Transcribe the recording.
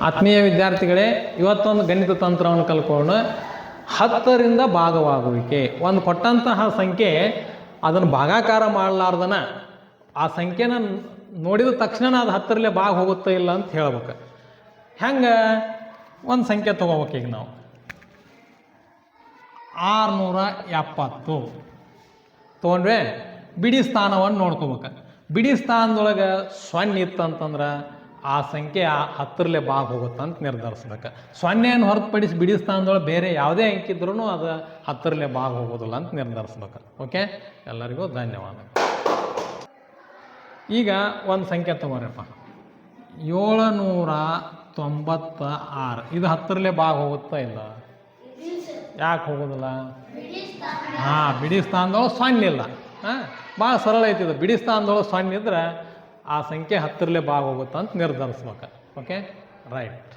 ಆತ್ಮೀಯ ವಿದ್ಯಾರ್ಥಿಗಳೇ, ಇವತ್ತೊಂದು ಗಣಿತ ತಂತ್ರವನ್ನು ಕಲ್ಕೊಂಡು 10ರಿಂದ ಭಾಗವಾಗುವಿಕೆ. ಒಂದು ಕೊಟ್ಟಂತಹ ಸಂಖ್ಯೆ ಅದನ್ನು ಭಾಗಾಕಾರ ಮಾಡಲಾರ್ದನ ಆ ಸಂಖ್ಯೆನ ನೋಡಿದ ತಕ್ಷಣ ಅದು 10ರಲ್ಲೇ ಭಾಗ ಹೋಗುತ್ತೋ ಇಲ್ಲ ಅಂತ ಹೇಳ್ಬೇಕು. ಹೆಂಗೆ ಒಂದು ಸಂಖ್ಯೆ ತೊಗೋಬೇಕು. ಈಗ ನಾವು 670 ತೊಗೊಂಡ್ರೆ ಬಿಡಿ ಸ್ಥಾನವನ್ನು ನೋಡ್ಕೋಬೇಕು. ಬಿಡಿ ಸ್ಥಾನದೊಳಗೆ 0 ಇತ್ತಂತಂದ್ರೆ ಆ ಸಂಖ್ಯೆ 10ರಲ್ಲೇ ಭಾಗ ಹೋಗುತ್ತೆ ಅಂತ ನಿರ್ಧರಿಸ್ಬೇಕು. 0ಯನ್ನು ಹೊರತುಪಡಿಸಿ ಬಿಡಿ ಸ್ಥಾನದೊಳಗೆ ಬೇರೆ ಯಾವುದೇ ಅಂಕಿ ಇದ್ರೂ ಅದು 10ರಲ್ಲೇ ಭಾಗ ಹೋಗೋದಿಲ್ಲ ಅಂತ ನಿರ್ಧರಿಸ್ಬೇಕು. ಓಕೆ, ಎಲ್ಲರಿಗೂ ಧನ್ಯವಾದ. ಈಗ ಒಂದು ಸಂಖ್ಯೆ ತಗೋರಪ್ಪ, 796. ಇದು 10ರಲ್ಲೇ ಭಾಗ ಹೋಗುತ್ತಾ ಇಲ್ಲ? ಯಾಕೆ ಹೋಗೋದಿಲ್ಲ? ಬಿಡಿ ಸ್ಥಾನದೊಳಗೆ 0 ಇಲ್ಲ. ಭಾಳ ಸರಳ ಐತಿದು. ಬಿಡಿ ಸ್ಥಾನದೊಳಗೆ 0 ಇದ್ರೆ ಆ ಸಂಖ್ಯೆ 10ರಲ್ಲೇ ಭಾಗ ಹೋಗುತ್ತೆ ಅಂತ ನಿರ್ಧರಿಸ್ಬೇಕು. Okay, right.